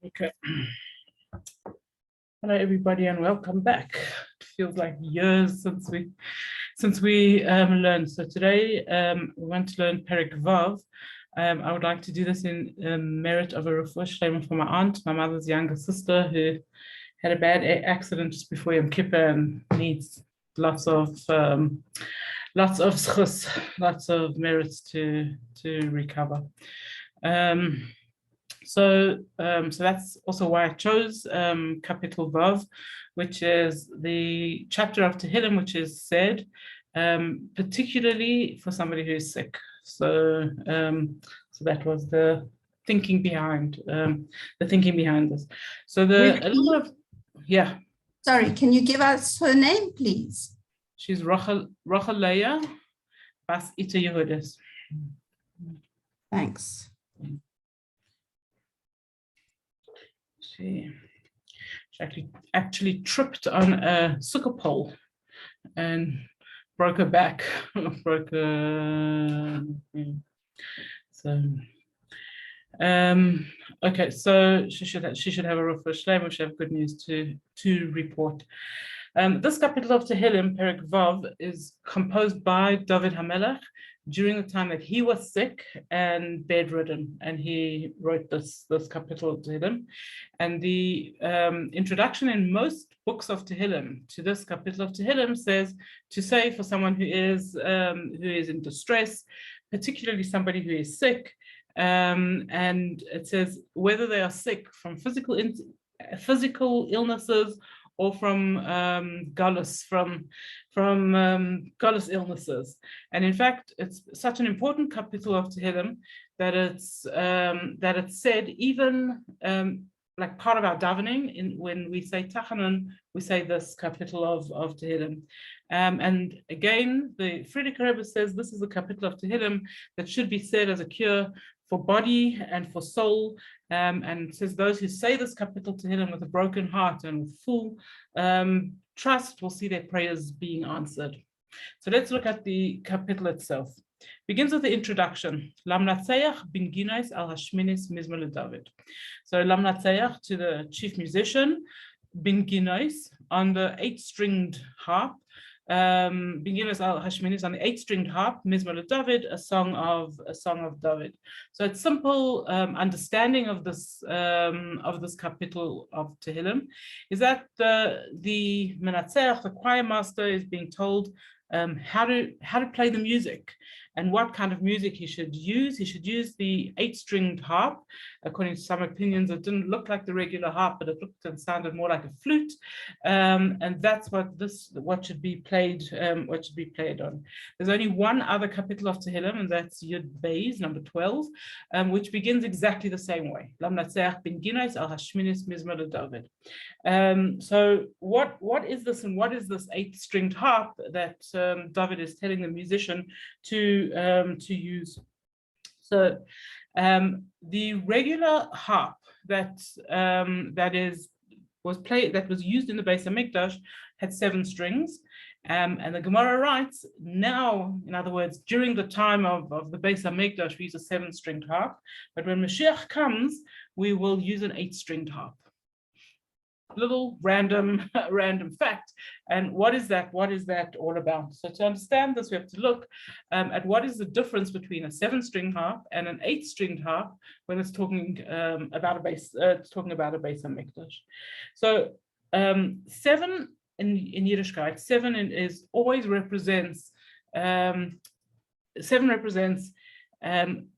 Okay. Hello, everybody, and welcome back. It feels like years since we learned. So today we want to learn Perek Vav. I would like to do this in merit of a refuah shleima for my aunt, my mother's younger sister, who had a bad accident just before Yom Kippur and needs lots of schus, lots of merits to recover. So that's also why I chose Kapitel Vav, which is the chapter of Tehillim, which is said particularly for somebody who is sick. So that was the thinking behind this. So Sorry, can you give us her name, please? She's Rochaleya Bas Ita Yehudis. Thanks. She actually tripped on a sukkah pole and broke her back. Okay, so she should have a refuah shleima. We should have good news to report. This capital of Tehillim, Perek Vav, is composed by David HaMelech during the time that he was sick and bedridden, and he wrote this capital of Tehillim. And the introduction in most books of Tehillim to this capital of Tehillim says to say for someone who is in distress, particularly somebody who is sick, and it says whether they are sick from physical illnesses or from galus, from galus illnesses. And in fact, it's such an important capital of Tehillim that it's said even like part of our davening. When we say Tachanun, we say this capital of Tehillim. And again, the Frierdiker Rebbe says this is a capital of Tehillim that should be said as a cure for body and for soul, and says those who say this capital Tehillim with a broken heart and with full trust will see their prayers being answered. So let's look at the capital itself. Begins with the introduction. Lam Natsayach bin Ginais al Hashminis Mizmor David. So Lam Natsayach, to the chief musician, bin Ginais on the 8-stringed harp. Binginas al Hashminis on the 8-stringed harp, Mizmor David, a song of David. So it's simple understanding of this capital of Tehillim is that the Menatzeach, the choir master, is being told how to play the music and what kind of music he should use. He should use the 8-stringed harp. According to some opinions, it didn't look like the regular harp, but it looked and sounded more like a flute. And that's what should be played on. There's only one other capital of Tehillim, and that's Yud Beis, number 12, which begins exactly the same way. Lam Natseach bin Ginais al Hashminis Mizmor David. So what is this, and what is this 8-stringed harp that David is telling the musician to use? So the regular harp that was used in the Beis Hamikdash had 7 strings, and the Gemara writes now, in other words, during the time of the Beis Hamikdash, we use a 7-stringed harp, but when Mashiach comes, we will use an 8-stringed harp. Little random fact. And what is that all about? So to understand this, we have to look at what is the difference between a 7-stringed harp and an 8-stringed harp when it's talking about a Beis Hamikdash. So 7 in Yiddishkeit, 7 is always represents 7 represents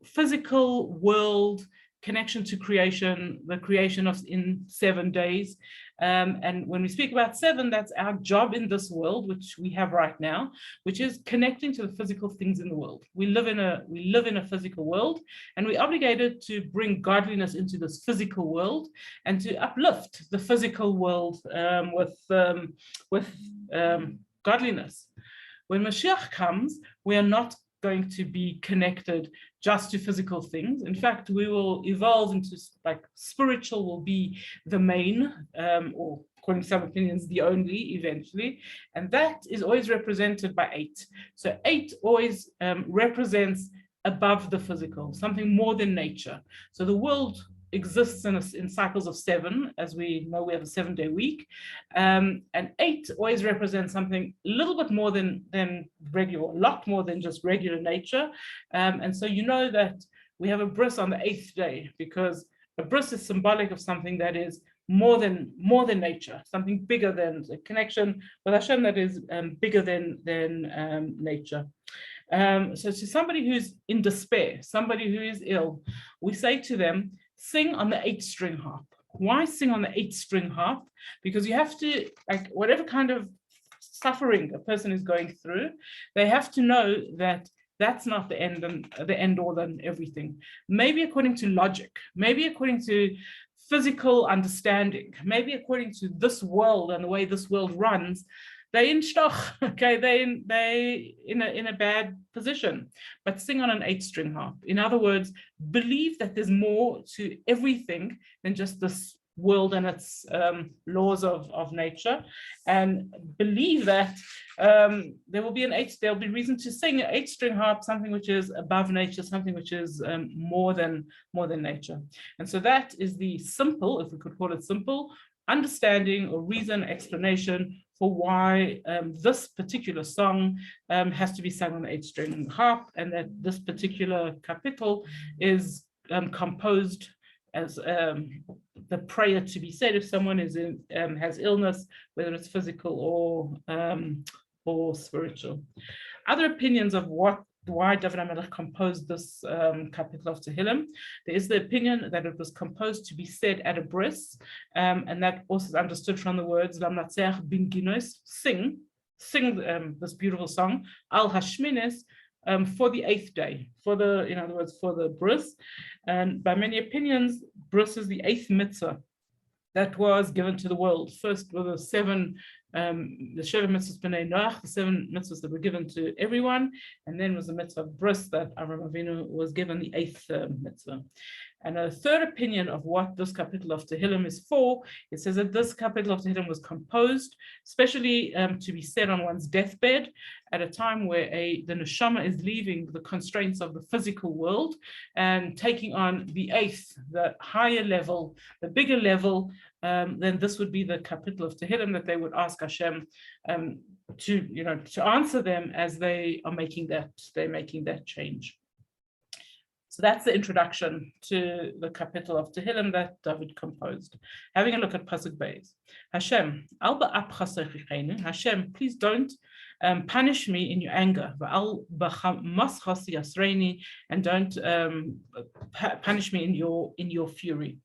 physical world, connection to creation, the creation of in 7 days. And when we speak about 7, that's our job in this world, which we have right now, which is connecting to the physical things in the world. We live in a physical world, and we're obligated to bring godliness into this physical world and to uplift the physical world with godliness. When Mashiach comes, we are not going to be connected just to physical things. In fact, we will evolve into, like, spiritual will be the main, or according to some opinions, the only eventually. And that is always represented by 8. So 8 always represents above the physical, something more than nature. So the world exists in cycles of 7, as we know we have a 7-day week, and 8 always represents something a little bit more than regular, a lot more than just regular nature. And so you know that we have a bris on the 8th day, because a bris is symbolic of something that is more than nature, something bigger than a connection with Hashem that is bigger than nature. So to somebody who's in despair, somebody who is ill, we say to them, sing on the 8-string harp. Why sing on the 8-string harp? Because you have to, like, whatever kind of suffering a person is going through, they have to know that that's not the end and the end all and everything. Maybe according to logic, maybe according to physical understanding, maybe according to this world and the way this world runs, they in stoch, okay, they in a bad position, but sing on an 8-string harp. In other words, believe that there's more to everything than just this world and its laws of nature, and believe that there'll be reason to sing an 8-string harp, something which is above nature, something which is more than nature. And so that is the simple, if we could call it simple, understanding or reason, explanation for why this particular song has to be sung on the 8-string harp, and that this particular capital is composed as the prayer to be said if someone is has illness, whether it's physical or spiritual. Other opinions of why David HaMelech composed this capital of Tehillim. There is the opinion that it was composed to be said at a bris, and that also is understood from the words Lamnatzeach bin Ginos, sing this beautiful song, Al Hashmines, for the 8th day, in other words, for the bris. And by many opinions, bris is the 8th mitzvah that was given to the world. First were the 7 mitzvahs b'nei Noach, the 7 mitzvahs that were given to everyone, and then was the mitzvah of bris that Avraham Avinu was given the 8th mitzvah. And a third opinion of what this capital of Tehillim is for, it says that this capital of Tehillim was composed especially to be said on one's deathbed at a time where the neshama is leaving the constraints of the physical world and taking on the 8th, the higher level, the bigger level. Then this would be the capital of Tehillim that they would ask Hashem to answer them as they are making that change. So that's the introduction to the capital of Tehillim that David composed. Having a look at Pasuk Beis. Hashem, Hashem, please don't punish me in your anger, and don't punish me in your fury.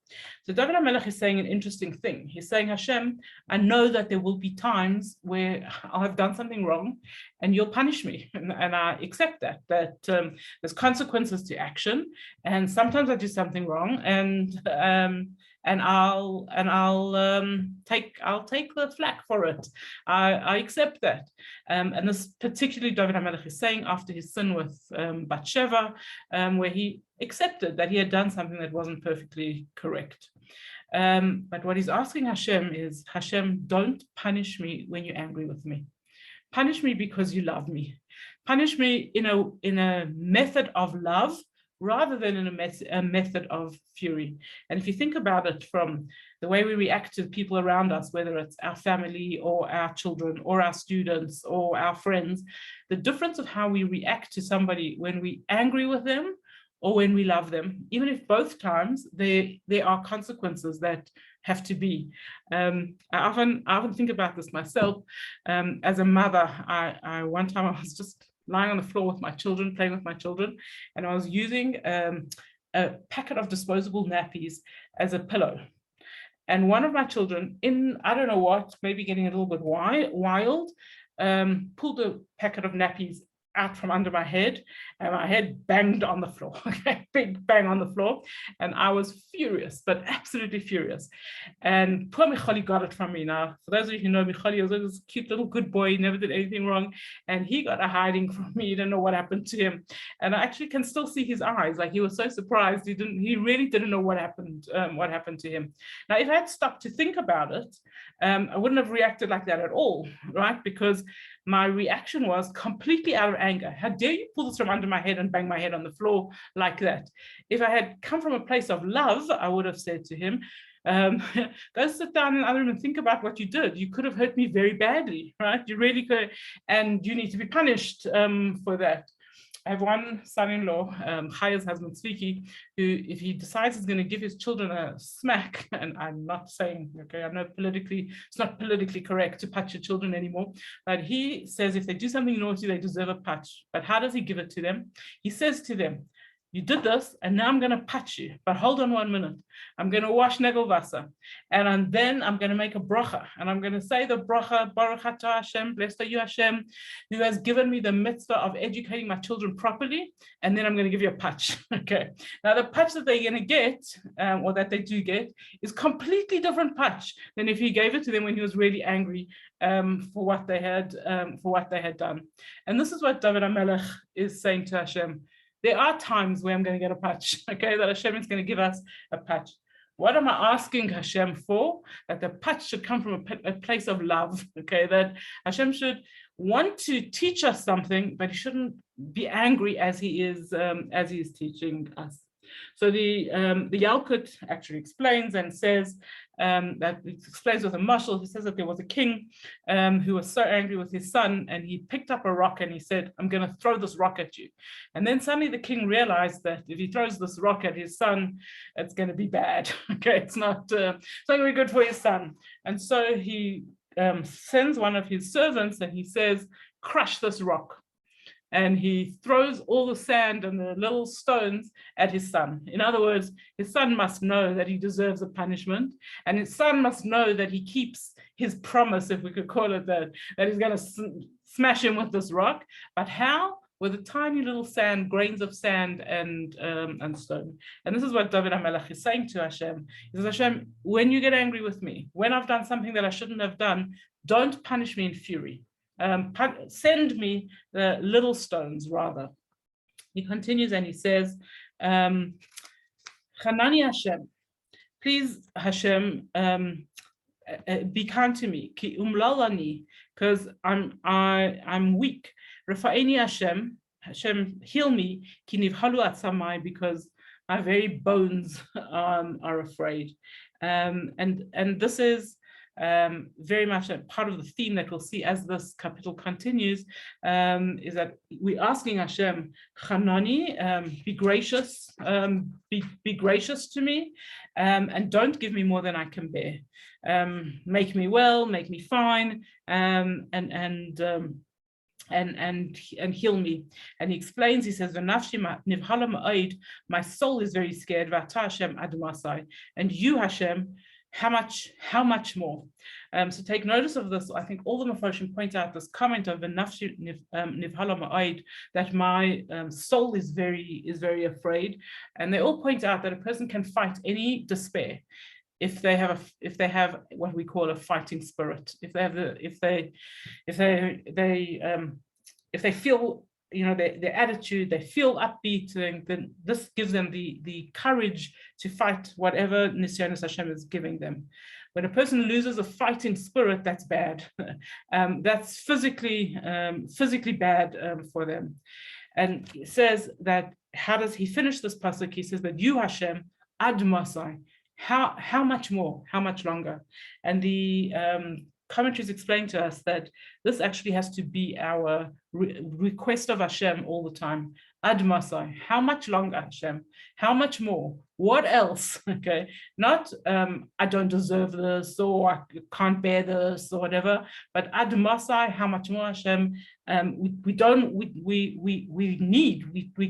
So David HaMelech is saying an interesting thing. He's saying, Hashem, I know that there will be times where I'll have done something wrong and you'll punish me, and I accept that there's consequences to action, and sometimes I do something wrong, and I'll take the flak for it. I accept that. And this particularly David HaMelech is saying after his sin with Bathsheba, where he accepted that he had done something that wasn't perfectly correct. But what he's asking Hashem is, Hashem, don't punish me when you're angry with me. Punish me because you love me. Punish me in a method of love, rather than in a method of fury. And if you think about it from the way we react to people around us, whether it's our family or our children or our students or our friends, the difference of how we react to somebody when we're angry with them or when we love them, even if both times there are consequences that have to be. I often think about this myself. As a mother, one time I was just lying on the floor with my children, playing with my children, and I was using a packet of disposable nappies as a pillow. And one of my children, I don't know what, maybe getting a little bit wild, pulled a packet of nappies out from under my head, and my head banged on the floor, okay, big bang on the floor. And I was furious, but absolutely furious. And poor Michali got it from me. Now, for those of you who know Michali, was this cute little good boy, he never did anything wrong. And he got a hiding from me. You don't know what happened to him. And I actually can still see his eyes. Like, he was so surprised. He really didn't know what happened to him. Now, if I had stopped to think about it, I wouldn't have reacted like that at all, right? Because my reaction was completely out of anger. How dare you pull this from under my head and bang my head on the floor like that? If I had come from a place of love, I would have said to him, go sit down in the other room and think about what you did. You could have hurt me very badly, right? You really could, and you need to be punished for that. I have one son-in-law, Chaya's husband, Tzviki, who, if he decides he's going to give his children a smack, and I'm not saying, okay, I know it's not politically correct to punch your children anymore, but he says if they do something naughty, they deserve a punch. But how does he give it to them? He says to them, you did this, and now I'm going to punch you. But hold on 1 minute. I'm going to wash Negel Wasser. And then I'm going to make a bracha. And I'm going to say the bracha, Baruch Atah Hashem, blessed are you Hashem, who has given me the mitzvah of educating my children properly. And then I'm going to give you a punch. Okay. Now, the punch that they're going to get, or that they do get, is completely different punch than if he gave it to them when he was really angry for what they had done. And this is what David HaMelech is saying to Hashem. There are times where I'm going to get a patch, okay, that Hashem is going to give us a patch. What am I asking Hashem for? That the patch should come from a place of love, okay, that Hashem should want to teach us something, but he shouldn't be angry as he is teaching us. So the Yalkut actually explains and says that it explains with a mashal. He says that there was a king who was so angry with his son, and he picked up a rock and he said, I'm going to throw this rock at you. And then suddenly the king realized that if he throws this rock at his son, it's going to be bad. Okay, it's not going to be good for his son. And so he sends one of his servants and he says, crush this rock. And he throws all the sand and the little stones at his son. In other words, his son must know that he deserves a punishment, and his son must know that he keeps his promise, if we could call it that he's going to smash him with this rock. But how? With a tiny little sand, grains of sand and stone. And this is what David HaMelech is saying to Hashem. He says, Hashem, when you get angry with me, when I've done something that I shouldn't have done, don't punish me in fury. Send me the little stones rather. He continues and he says, Chanani Hashem, please Hashem, be kind to me, ki umlalani, because I'm weak. Rafa'eni Hashem, Hashem, heal me, ki nivhalu atzamai, because my very bones are afraid. And this is very much a part of the theme that we'll see as this capital continues, is that we're asking Hashem, Chanani, be gracious, be gracious to me, and don't give me more than I can bear. Make me well, make me fine, and heal me. And he explains, he says, my soul is very scared, and you, Hashem, how much more? So take notice of this. I think all the Mefarshim point out this comment of that my soul is very afraid, and they all point out that a person can fight any despair if they have what we call a fighting spirit. If they feel, their attitude, they feel upbeat, then this gives them the courage to fight whatever Nisyonos Hashem is giving them. When a person loses a fighting spirit, that's bad. That's physically bad for them. And he says that, how does he finish this pasuk? He says that you, Hashem, ad masai, how much more, how much longer? And the commentaries explain to us that this actually has to be our request of Hashem all the time. Ad masai, how much longer, Hashem? How much more? What else? Okay, not I don't deserve this, or I can't bear this, or whatever. But ad masai, how much more, Hashem? We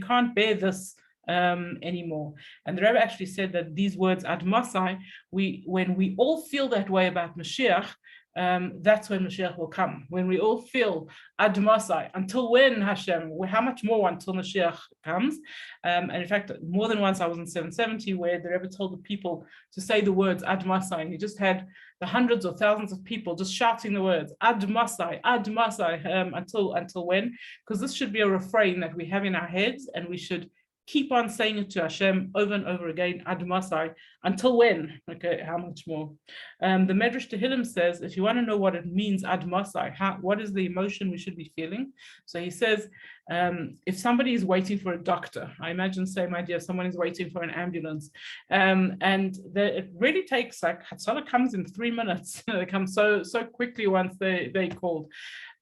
can't bear this anymore. And the Rebbe actually said that these words ad masai, when we all feel that way about Mashiach, that's when Mashiach will come. When we all feel ad masai, until when, Hashem? How much more until Mashiach comes? And in fact, more than once I was in 770 where the Rebbe told the people to say the words ad masai, and he just had the hundreds or thousands of people just shouting the words ad masai, until when? Because this should be a refrain that we have in our heads, and we should keep on saying it to Hashem over and over again, Ad Masai, until when? Okay, how much more? The Medrash Tehillim says, if you want to know what it means, Ad Masai, what is the emotion we should be feeling? So he says, if somebody is waiting for a doctor, I imagine same idea, someone is waiting for an ambulance, and it really takes, like, Hatzalah comes in 3 minutes. They come so quickly once they called.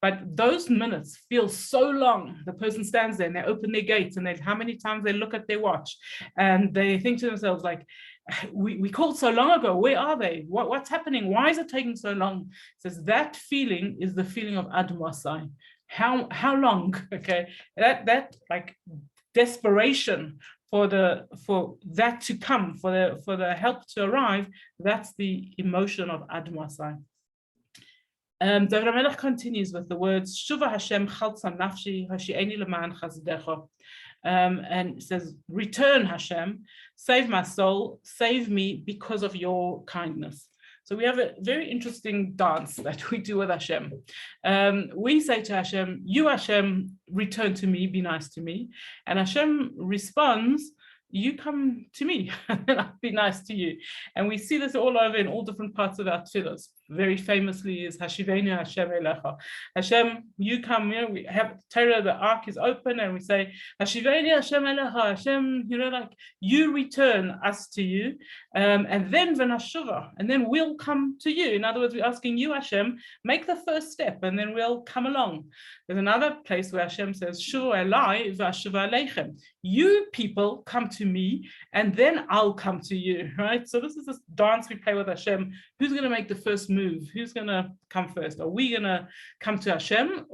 But those minutes feel so long. The person stands there and they open their gates, and how many times they look at their watch and they think to themselves, like, we called so long ago, where are they? What's happening? Why is it taking so long? It says that feeling is the feeling of Ad Masai. How long? Okay, that like desperation for that to come, for the help to arrive, that's the emotion of Ad Masai. David HaMelech continues with the words, Shuva Hashem chalza nafshi hashi'eni leman chazdecha, and says, return Hashem, save my soul, save me because of your kindness. So we have a very interesting dance that we do with Hashem. We say to Hashem, you Hashem, return to me, be nice to me. And Hashem responds, you come to me and I'll be nice to you. And we see this all over in all different parts of our tefillos. Very famously is Hashivenu Hashem Elecha. Hashem, you come, we have Torah, the ark is open, and we say, Hashivenu Hashem Elecha, Hashem, like, you return us to you, and then V'nashuva, and then we'll come to you. In other words, we're asking you, Hashem, make the first step, and then we'll come along. There's another place where Hashem says, Shuvu Elai V'ashuva Aleichem. You people come to me, and then I'll come to you, right? So this is this dance we play with Hashem. Who's going to make the first move? Who's going to come first? Are we going to come to Hashem,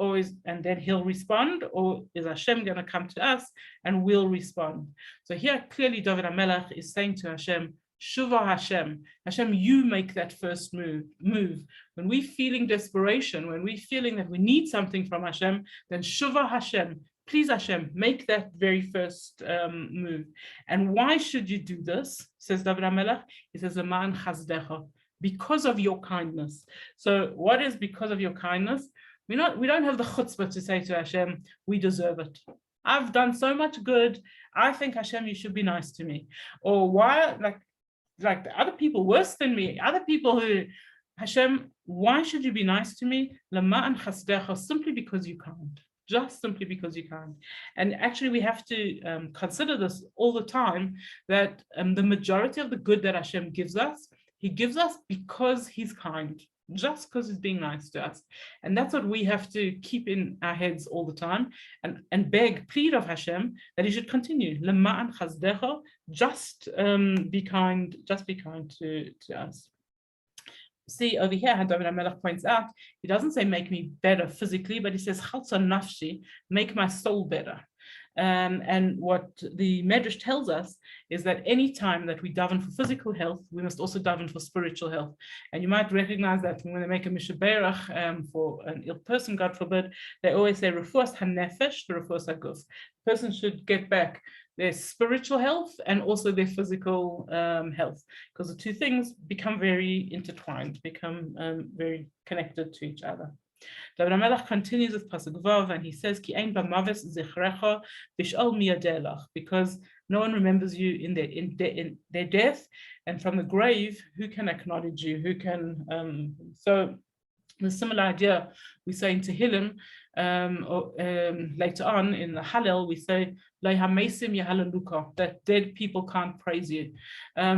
and then he'll respond, or is Hashem going to come to us and we'll respond? So here clearly David HaMelech is saying to Hashem, Shuva Hashem, Hashem, you make that first move. When we're feeling desperation, when we're feeling that we need something from Hashem, then Shuva Hashem, please Hashem, make that very first move. And why should you do this? Says David HaMelech. He says, Leman chazdecha, because of your kindness. So what is because of your kindness? We don't have the chutzpah to say to Hashem, we deserve it. I've done so much good. I think Hashem, you should be nice to me. Or why, like the other people worse than me, other people who, Hashem, why should you be nice to me? Leman chazdecha, simply because you can't. Just simply because you can't. And actually we have to consider this all the time, that the majority of the good that Hashem gives us, he gives us because he's kind, just because he's being nice to us. And that's what we have to keep in our heads all the time, and beg, plead of Hashem that he should continue. Lema'an chazdecha, just be kind to us. See over here how David HaMelech points out, he doesn't say make me better physically, but he says chalza nafshi, make my soul better. And what the Medrash tells us is that any time that we daven for physical health, we must also daven for spiritual health. And you might recognize that when they make a mishaberach for an ill person, God forbid, they always say refuas hanefesh to refuas haguf. The person should get back their spiritual health and also their physical health, because the two things become very intertwined, become very connected to each other. David HaMelech continues with Pasuk Vav, and he says, Ki ein b'maves zichrecha b'sh'ol miyadelach, because no one remembers you in their death, and from the grave, who can acknowledge you? Who can? So the similar idea we say in Tehillim, later on in the Hallel, we say, that dead people can't praise you. Okay,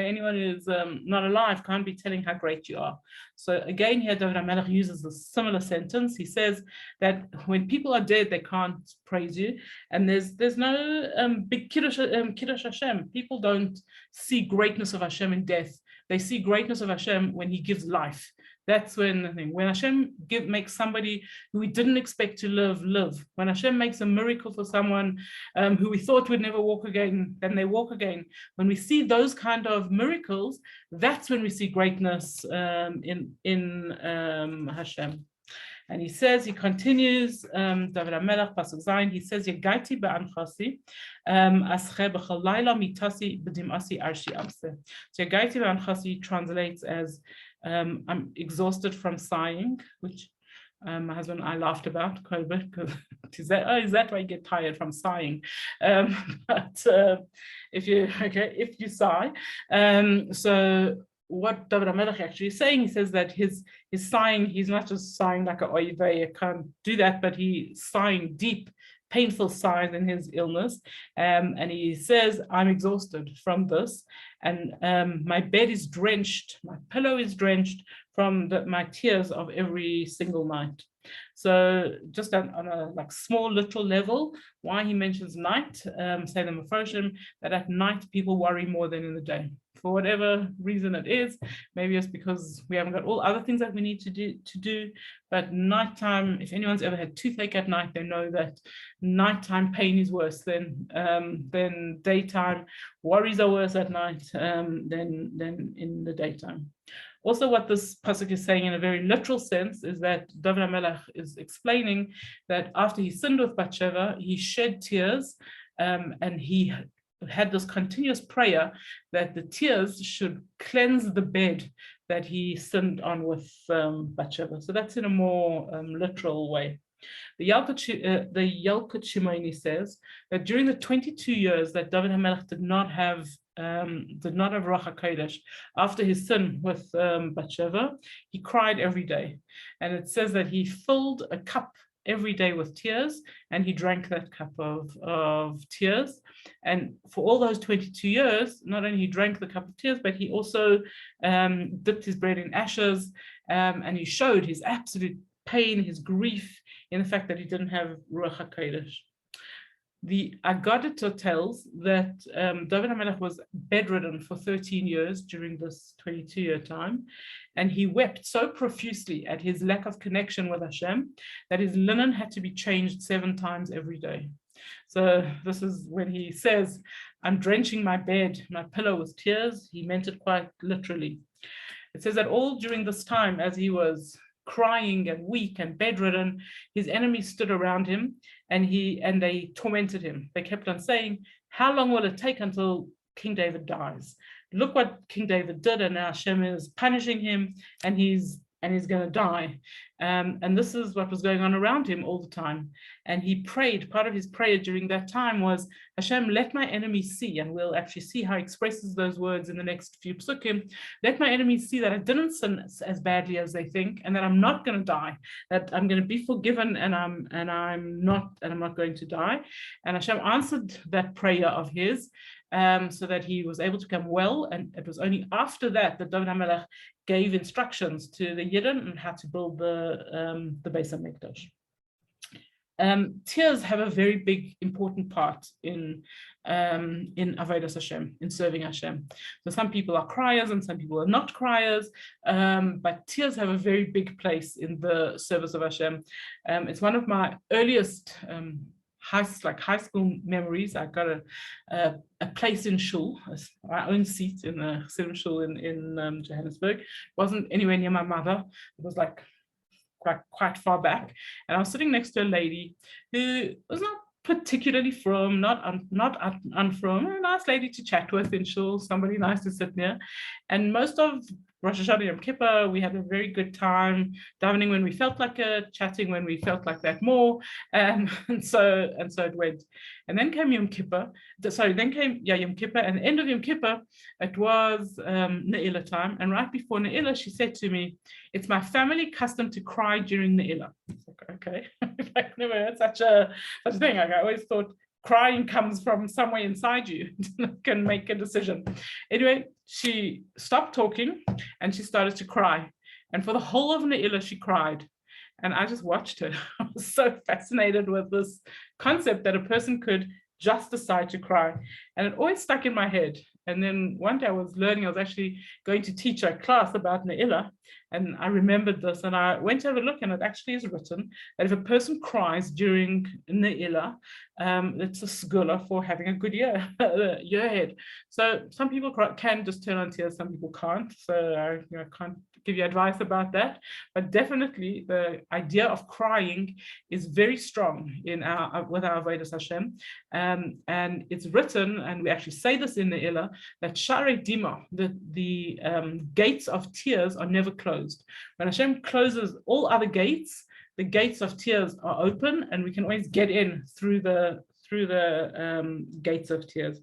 anyone who's not alive can't be telling how great you are. So again, here David HaMelech uses a similar sentence. He says that when people are dead, they can't praise you, and there's no big kiddush Hashem. People don't see greatness of Hashem in death. They see greatness of Hashem when he gives life. That's when Hashem makes somebody who we didn't expect to live. When Hashem makes a miracle for someone who we thought would never walk again, then they walk again. When we see those kind of miracles, that's when we see greatness in Hashem. And he says, he continues, David HaMelech, Pasuk Zayin, he says, Yegaiti ba'anchasi, asche b'chal laila mitasi b'dimasi arshi amse. So Yegaiti ba'anchasi translates as, I'm exhausted from sighing, which my husband and I laughed about quite a bit, because is that why you get tired from sighing? But if you sigh, so what David HaMelech actually is saying, he says that his sighing, he's not just sighing like a oy vey, you can't do that, but he's sighing deep, painful sighs in his illness. And he says, I'm exhausted from this, and my bed is drenched, my pillow is drenched from my tears of every single night. So just on a like small literal level, why he mentions night, say the Mephoshim, that at night people worry more than in the day. For whatever reason it is, maybe it's because we haven't got all other things that we need to do. But nighttime, if anyone's ever had toothache at night, they know that nighttime pain is worse than daytime. Worries are worse at night than in the daytime. Also, what this pasuk is saying in a very literal sense is that David HaMelech is explaining that after he sinned with Bathsheba, he shed tears, and he had this continuous prayer that the tears should cleanse the bed that he sinned on with Bathsheba. So that's in a more literal way. The Yalkut Shimoni says that during the 22 years that David HaMelech did not have Ruach HaKodesh after his sin with Bathsheba, he cried every day. And it says that he filled a cup every day with tears, and he drank that cup of tears. And for all those 22 years, not only he drank the cup of tears, but he also dipped his bread in ashes, and he showed his absolute pain, his grief in the fact that he didn't have Ruach HaKodesh. The Agadah tells that David HaMelech was bedridden for 13 years during this 22-year time, and he wept so profusely at his lack of connection with Hashem that his linen had to be changed 7 times every day. So this is when he says, I'm drenching my bed, my pillow with tears. He meant it quite literally. It says that all during this time, as he was crying and weak and bedridden, his enemies stood around him, and they tormented him. They kept on saying, how long will it take until King David dies? Look what King David did, and now Hashem is punishing him, and he's going to die. And this is what was going on around him all the time. And he prayed, part of his prayer during that time was, Hashem, let my enemies see, and we'll actually see how he expresses those words in the next few psukim. Let my enemies see that I didn't sin as badly as they think, and that I'm not going to die, that I'm going to be forgiven, and I'm not going to die. And Hashem answered that prayer of his, so that he was able to become well. And it was only after that that David HaMelech gave instructions to the Yidden on how to build the Beis HaMikdash. Tears have a very big, important part in Avodas Hashem, in serving Hashem. So some people are criers and some people are not criers, but tears have a very big place in the service of Hashem. It's one of my earliest high school memories. I got a place in shul, my own seat in the Chassidim shul in Johannesburg. It wasn't anywhere near my mother. It was like quite far back, and I was sitting next to a lady who was not particularly from, not unfrom, a nice lady to chat with in shul, somebody nice to sit near. And most of Rosh Hashanah Yom Kippur, we had a very good time davening when we felt like it, chatting when we felt like that more, and so it went. And then came Yom Kippur. Yom Kippur, and the end of Yom Kippur, it was Ne'ilah time. And right before Ne'ilah, she said to me, "It's my family custom to cry during Ne'ilah." Like, okay, I've never heard such a thing. Like, I always thought crying comes from somewhere inside you, can make a decision. Anyway, she stopped talking and she started to cry. And for the whole of Ne'ilah, she cried. And I just watched her. I was so fascinated with this concept that a person could just decide to cry. And it always stuck in my head. And then one day I was actually going to teach a class about Ne'ilah. And I remembered this, and I went to have a look, and it actually is written that if a person cries during Ne'ilah, it's a segula for having a good year ahead. So some people can just turn on tears, some people can't. So I can't give you advice about that. But definitely the idea of crying is very strong with our Avodas Hashem. And it's written, and we actually say this in Ne'ilah, that Sharei Dima, the gates of tears are never closed. When Hashem closes all other gates, the gates of tears are open, and we can always get in through the gates of tears.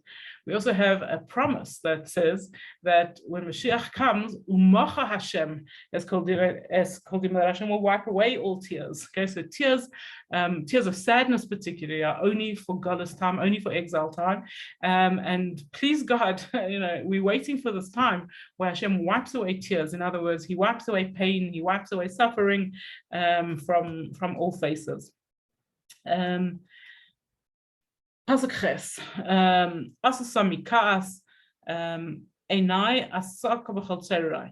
We also have a promise that says that when Mashiach comes, Umacha Hashem, as called Hashem, will wipe away all tears. Okay, so tears of sadness particularly are only for Galus time, only for exile time. And please God, we're waiting for this time where Hashem wipes away tears. In other words, he wipes away pain, he wipes away suffering from all faces. Pasuk Ches, Asasami Kaas, Einai Asaka b'chol tzerai.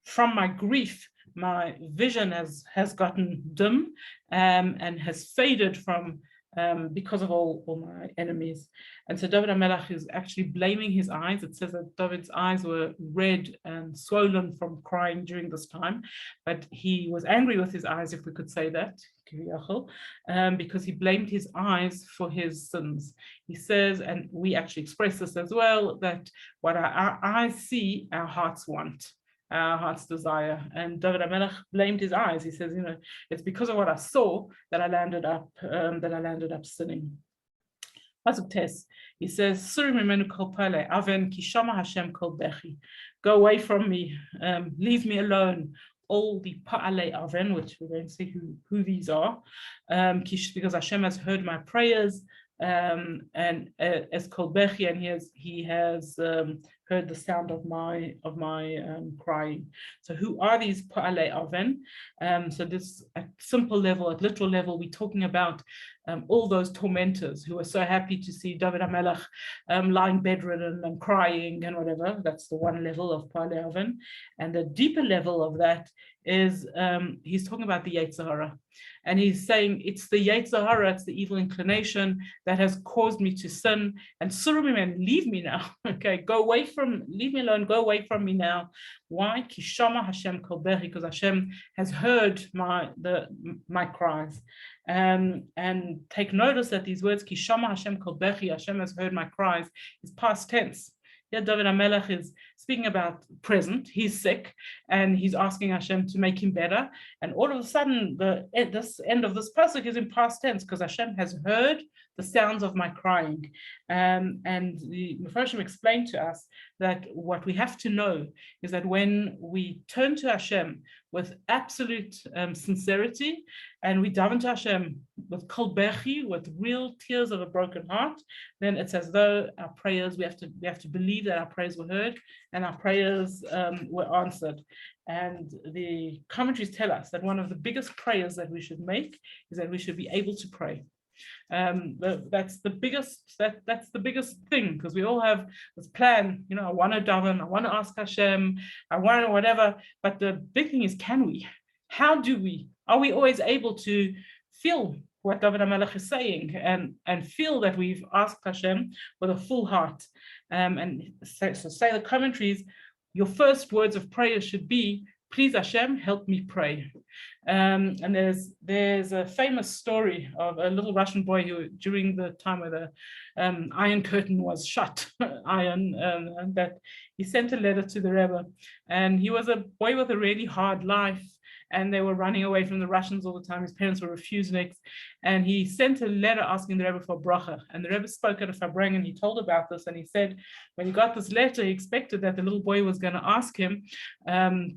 From my grief, my vision has gotten dim and has faded from because of all my enemies. And so David HaMelech is actually blaming his eyes. It says that David's eyes were red and swollen from crying during this time, but he was angry with his eyes, if we could say that, because he blamed his eyes for his sins. He says, and we actually express this as well, that what our eyes see, our hearts want. Our heart's desire. And David HaMelech blamed his eyes. He says, it's because of what I saw that I landed up sinning. Pasuk Tes, he says, Suri mimenu kol pale, aven ki shama Hashem kol bechi. Go away from me, leave me alone. All the pa'ale aven, which we're going to see who these are, because Hashem has heard my prayers, and as kol bechi, and he has heard the sound of my crying. So who are these pa'alei aven? So this at simple level, at literal level, we're talking about all those tormentors who are so happy to see David HaMelech lying bedridden and crying and whatever. That's the one level of pa'alei aven. And the deeper level of that is he's talking about the Yetzer Hara. And he's saying it's the Yetzer Hara, it's the evil inclination that has caused me to sin. And Surumim, and leave me now. Okay, leave me alone, go away from me now. Why? Kishama Hashem kol bechi, because Hashem has heard my cries. And take notice that these words, Kishama Hashem kol bechi, Hashem has heard my cries, is past tense. Here David HaMelech is speaking about present. He's sick and he's asking Hashem to make him better. And all of a sudden, this end of this pasuk is in past tense because Hashem has heard the sounds of my crying. And the Mepharshim explained to us that what we have to know is that when we turn to Hashem with absolute sincerity, and we daven to Hashem with kol bechi, with real tears of a broken heart, then it's as though our prayers, we have to believe that our prayers were heard and our prayers were answered. And the commentaries tell us that one of the biggest prayers that we should make is that we should be able to pray. That's the biggest thing, because we all have this plan, I want to daven, I want to ask Hashem, I want to whatever, but the big thing is, how do we, are we always able to feel what David HaMelech is saying and feel that we've asked Hashem with a full heart? And so say the commentaries, your first words of prayer should be, please Hashem, help me pray. And there's a famous story of a little Russian boy who, during the time where the Iron Curtain was shut, that he sent a letter to the Rebbe, and he was a boy with a really hard life, and they were running away from the Russians all the time. His parents were refuseniks, and he sent a letter asking the Rebbe for bracha. And the Rebbe spoke at a Farbrengen, and he told about this, and he said, when he got this letter, he expected that the little boy was going to ask him,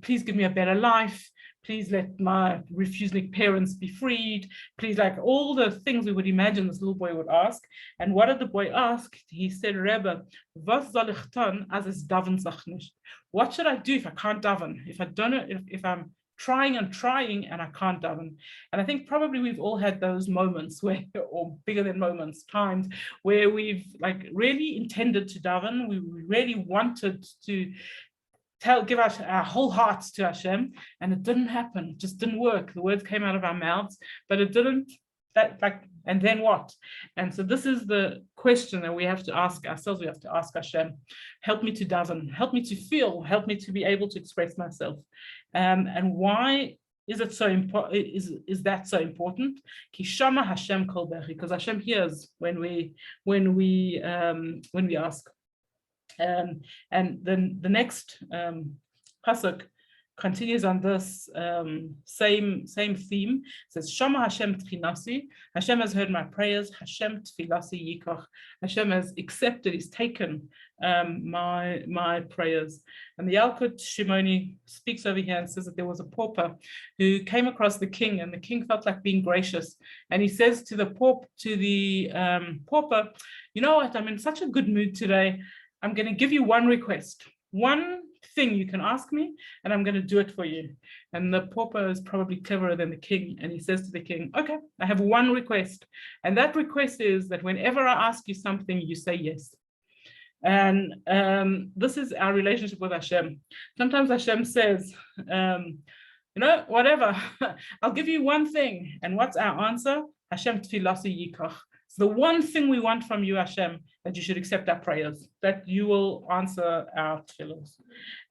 please give me a better life. Please let my refusenik parents be freed. Please, like all the things we would imagine this little boy would ask. And what did the boy ask? He said, Rebbe, was soll ich tun, als es daven sich nicht? What should I do if I can't daven? If I don't know, if I'm trying and I can't daven. And I think probably we've all had those moments where, or bigger than moments, times where we've like really intended to daven. We really wanted to give us our whole hearts to Hashem, and it didn't happen. It just didn't work. The words came out of our mouths, but it didn't. And then what? And so this is the question that we have to ask ourselves. We have to ask Hashem, help me to daven, help me to feel, help me to be able to express myself. And why is it so important? Is that so important? Kishama Hashem kol bechi, because Hashem hears when we ask. And then the next pasuk continues on this same theme. It says, Shama Hashem Tchinasi. Hashem has heard my prayers. Hashem Tfilasi Yikoch. Hashem has accepted, he's taken my prayers. And the Yalkut Shimoni speaks over here and says that there was a pauper who came across the king, and the king felt like being gracious. And he says to the pauper, you know what, I'm in such a good mood today. I'm going to give you one request. One thing you can ask me, and I'm going to do it for you. And the pauper is probably cleverer than the king, and he says to the king, okay, I have one request, and that request is that whenever I ask you something, you say yes. And this is our relationship with Hashem. Sometimes Hashem says, you know, whatever, I'll give you one thing. And what's our answer? Hashem tfilasi yikoch. So the one thing we want from you, Hashem, that you should accept our prayers, that you will answer our tefillos.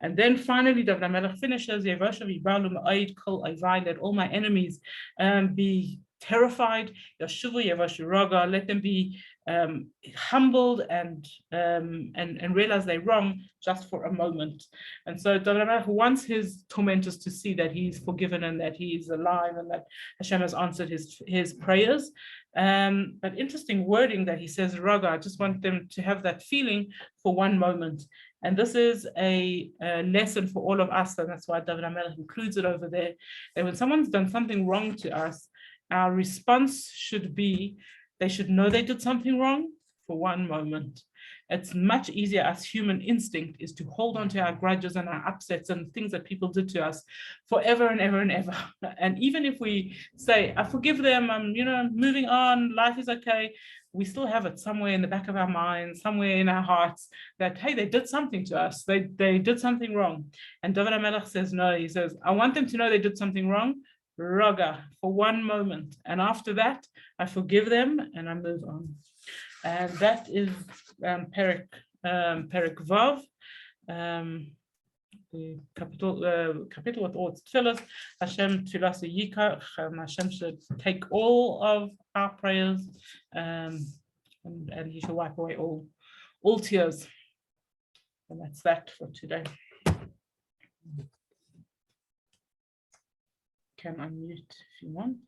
And then finally, David HaMelech finishes, let all my enemies be terrified, let them be humbled and realize they're wrong just for a moment. And so David HaMelech wants his tormentors to see that he's forgiven and that he's alive and that Hashem has answered his prayers. But interesting wording that he says, Raga, I just want them to have that feeling for one moment. And this is a lesson for all of us, and that's why David HaMelech includes it over there, that when someone's done something wrong to us, our response should be, they should know they did something wrong for one moment. It's much easier, as human instinct is to hold on to our grudges and our upsets and things that people did to us forever and ever and ever. And even if we say, I forgive them, I'm moving on, life is okay, we still have it somewhere in the back of our minds, somewhere in our hearts, that, hey, they did something to us, they did something wrong. And David HaMelech says, no, he says, I want them to know they did something wrong, Raga, for one moment. And after that, I forgive them and I move on. And that is Perek Vav, the capital with all its tefillos. Hashem tefillasi yikach, Hashem should take all of our prayers, and he shall wipe away all tears. And that's that for today. Can unmute if you want.